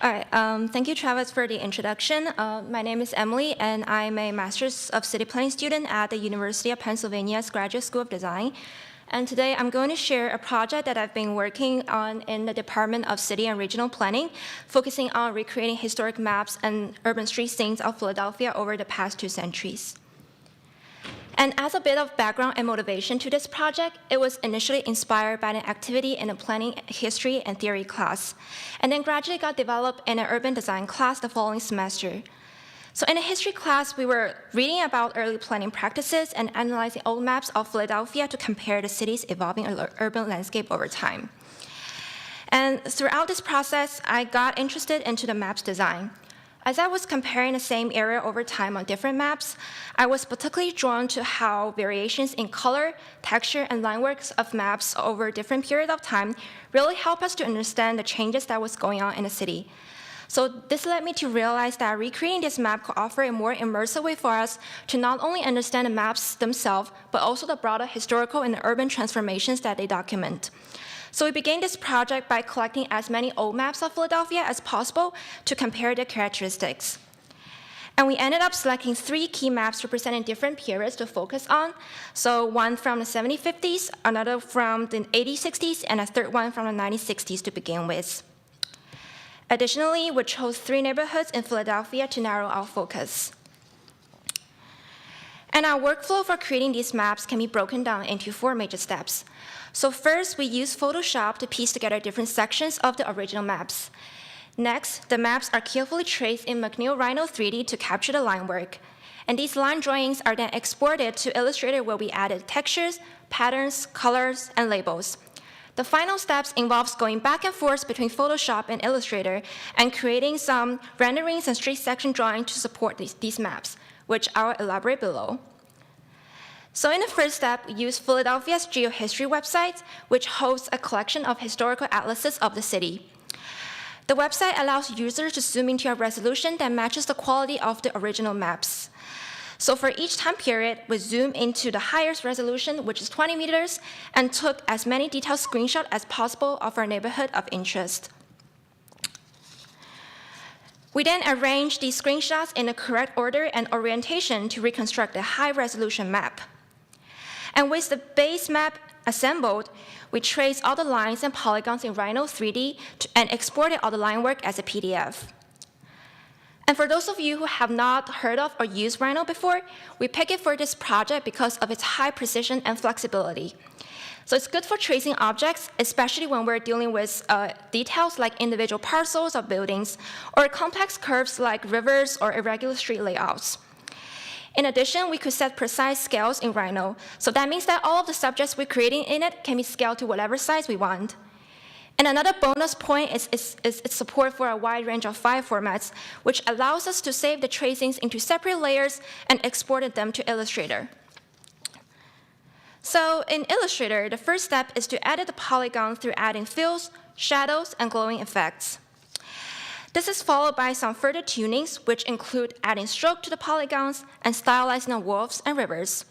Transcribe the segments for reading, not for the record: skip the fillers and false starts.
All right, thank you, Travis, for the introduction. My name is Emily, and I'm a Master's of City Planning student at the University of Pennsylvania's Graduate School of Design. And today I'm going to share a project that I've been working on in the Department of City and Regional Planning, focusing on recreating historic maps and urban street scenes of Philadelphia over the past 2 centuries. And as a bit of background and motivation to this project, it was initially inspired by an activity in a planning history and theory class, and then gradually got developed in an urban design class the following semester. So in a history class, we were reading about early planning practices and analyzing old maps of Philadelphia to compare the city's evolving urban landscape over time. And throughout this process, I got interested into the map's design. As I was comparing the same area over time on different maps, I was particularly drawn to how variations in color, texture, and line works of maps over different periods of time really help us to understand the changes that was going on in the city. So this led me to realize that recreating this map could offer a more immersive way for us to not only understand the maps themselves, but also the broader historical and urban transformations that they document. So we began this project by collecting as many old maps of Philadelphia as possible to compare their characteristics. And we ended up selecting 3 key maps representing different periods to focus on. So one from the 70s, another from the 80s, and a third one from the 1960s to begin with. Additionally, we chose 3 neighborhoods in Philadelphia to narrow our focus. And our workflow for creating these maps can be broken down into 4 major steps. So first, we use Photoshop to piece together different sections of the original maps. Next, the maps are carefully traced in McNeel Rhino 3D to capture the line work. And these line drawings are then exported to Illustrator, where we added textures, patterns, colors, and labels. The final steps involves going back and forth between Photoshop and Illustrator and creating some renderings and street section drawings to support these maps, which I'll elaborate below. So in the first step, we use Philadelphia's geohistory website, which hosts a collection of historical atlases of the city. The website allows users to zoom into a resolution that matches the quality of the original maps. So for each time period, we zoom into the highest resolution, which is 20 meters, and took as many detailed screenshots as possible of our neighborhood of interest. We then arranged these screenshots in the correct order and orientation to reconstruct a high-resolution map. And with the base map assembled, we traced all the lines and polygons in Rhino 3D and exported all the line work as a PDF. And for those of you who have not heard of or used Rhino before, we picked it for this project because of its high precision and flexibility. So it's good for tracing objects, especially when we're dealing with details like individual parcels of buildings, or complex curves like rivers or irregular street layouts. In addition, we could set precise scales in Rhino, so that means that all of the subjects we're creating in it can be scaled to whatever size we want. And another bonus point is its support for a wide range of file formats, which allows us to save the tracings into separate layers and export them to Illustrator. So in Illustrator, the first step is to edit the polygon through adding fills, shadows, and glowing effects. This is followed by some further tunings, which include adding stroke to the polygons and stylizing the wharfs and rivers.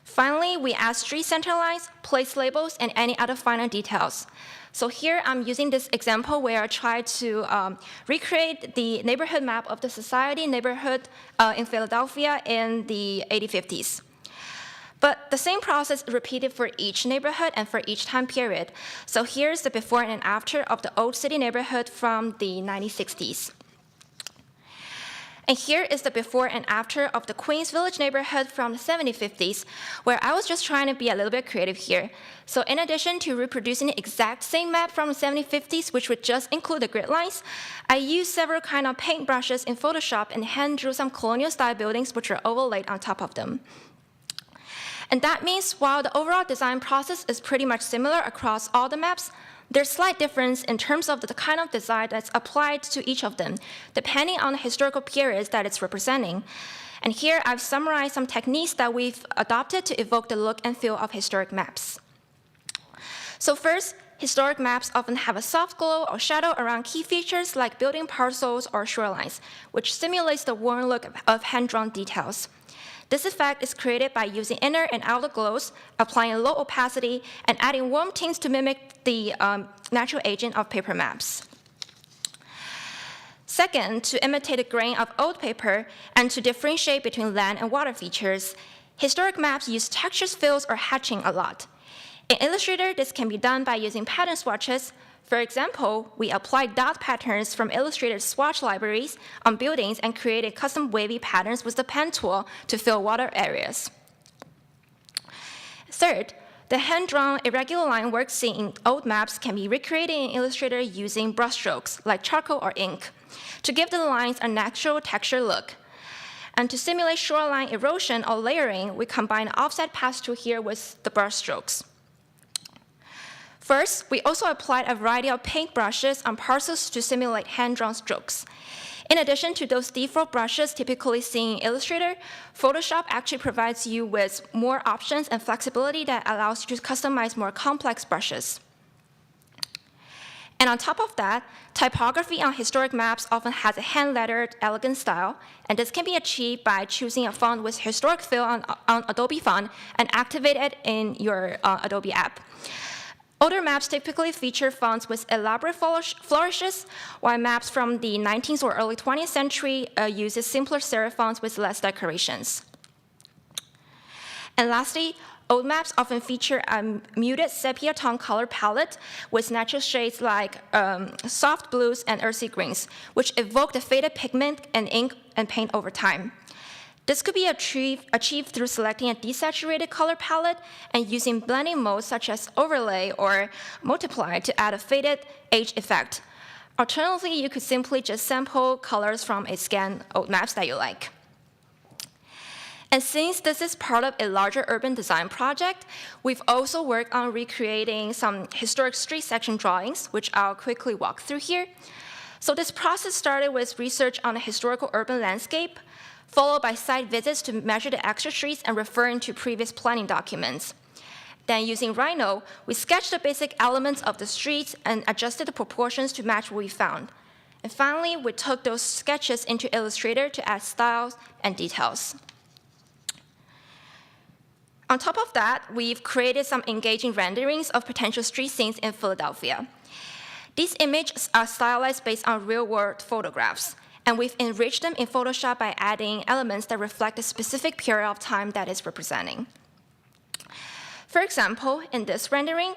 Finally, we add street center lines, place labels, and any other final details. So here I'm using this example where I try to recreate the neighborhood map of the Society neighborhood in Philadelphia in the 1850s. But the same process is repeated for each neighborhood and for each time period. So here's the before and after of the Old City neighborhood from the 1960s. And here is the before and after of the Queens Village neighborhood from the 1750s, where I was just trying to be a little bit creative here. So in addition to reproducing the exact same map from the 1750s, which would just include the grid lines, I used several kind of paint brushes in Photoshop and hand drew some colonial-style buildings which were overlaid on top of them. And that means while the overall design process is pretty much similar across all the maps, there's slight difference in terms of the kind of design that's applied to each of them, depending on the historical periods that it's representing. And here I've summarized some techniques that we've adopted to evoke the look and feel of historic maps. So first, historic maps often have a soft glow or shadow around key features like building parcels or shorelines, which simulates the worn look of hand-drawn details. This effect is created by using inner and outer glows, applying low opacity, and adding warm tints to mimic the natural aging of paper maps. Second, to imitate the grain of old paper and to differentiate between land and water features, historic maps use textures, fills, or hatching a lot. In Illustrator, this can be done by using pattern swatches. For example, we applied dot patterns from Illustrator's swatch libraries on buildings and created custom wavy patterns with the pen tool to fill water areas. Third, the hand-drawn irregular line work seen in old maps can be recreated in Illustrator using brushstrokes, like charcoal or ink, to give the lines a natural texture look. And to simulate shoreline erosion or layering, we combine offset pass tool here with the brushstrokes. First, we also applied a variety of paint brushes on parcels to simulate hand-drawn strokes. In addition to those default brushes typically seen in Illustrator, Photoshop actually provides you with more options and flexibility that allows you to customize more complex brushes. And on top of that, typography on historic maps often has a hand-lettered, elegant style, and this can be achieved by choosing a font with historic fill on Adobe Font and activate it in your Adobe app. Older maps typically feature fonts with elaborate flourishes, while maps from the 19th or early 20th century uses simpler serif fonts with less decorations. And lastly, old maps often feature a muted sepia tone color palette with natural shades like soft blues and earthy greens, which evoke the faded pigment and ink and paint over time. This could be achieved through selecting a desaturated color palette and using blending modes such as overlay or multiply to add a faded age effect. Alternatively, you could simply just sample colors from a scanned old maps that you like. And since this is part of a larger urban design project, we've also worked on recreating some historic street section drawings, which I'll quickly walk through here. So this process started with research on a historical urban landscape, followed by site visits to measure the extra streets and referring to previous planning documents. Then using Rhino, we sketched the basic elements of the streets and adjusted the proportions to match what we found. And finally, we took those sketches into Illustrator to add styles and details. On top of that, we've created some engaging renderings of potential street scenes in Philadelphia. These images are stylized based on real-world photographs, and we've enriched them in Photoshop by adding elements that reflect a specific period of time that it's representing. For example, in this rendering,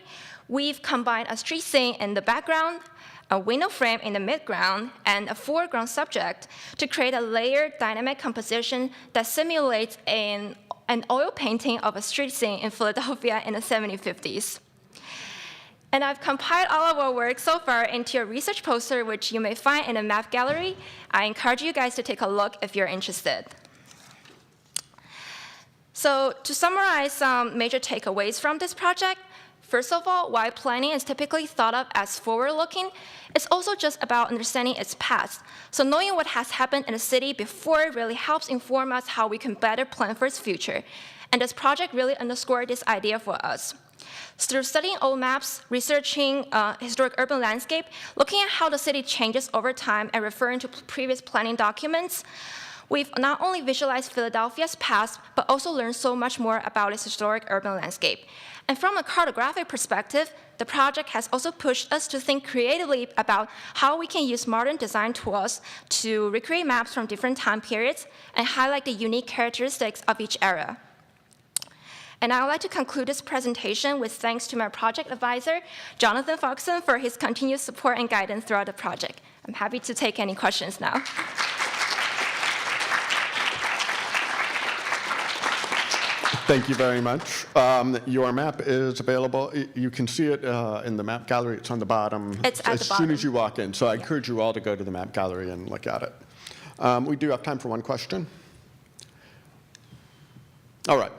we've combined a street scene in the background, a window frame in the midground, and a foreground subject to create a layered dynamic composition that simulates an oil painting of a street scene in Philadelphia in the 1750s. And I've compiled all of our work so far into a research poster, which you may find in a map gallery. I encourage you guys to take a look if you're interested. So to summarize some major takeaways from this project, first of all, while planning is typically thought of as forward-looking, it's also just about understanding its past. So knowing what has happened in the city before really helps inform us how we can better plan for its future. And this project really underscored this idea for us. Through studying old maps, researching historic urban landscape, looking at how the city changes over time, and referring to previous planning documents, we've not only visualized Philadelphia's past, but also learned so much more about its historic urban landscape. And from a cartographic perspective, the project has also pushed us to think creatively about how we can use modern design tools to recreate maps from different time periods and highlight the unique characteristics of each era. And I would like to conclude this presentation with thanks to my project advisor, Jonathan Foxon, for his continued support and guidance throughout the project. I'm happy to take any questions now. Thank you very much. Your map is available. You can see it in the map gallery. It's on the bottom. It's at the bottom. As soon as you walk in. So I encourage you all to go to the map gallery and look at it. We do have time for one question. All right.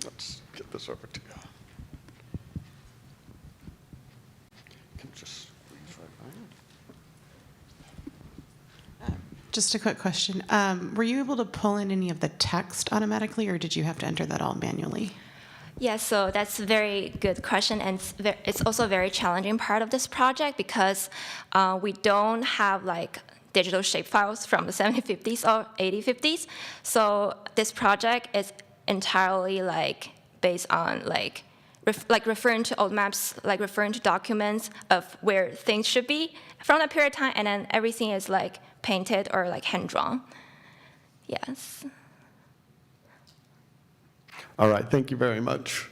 Let's get this over to you. Can just squeeze right by. Just a quick question. Were you able to pull in any of the text automatically, or did you have to enter that all manually? Yeah, so that's a very good question, and it's also a very challenging part of this project because we don't have like digital shapefiles from the 1750s or 1850s. So this project is entirely like based on like like referring to old maps, like referring to documents of where things should be from that period of time, and then everything is like painted or like hand-drawn. Yes. All right, thank you very much.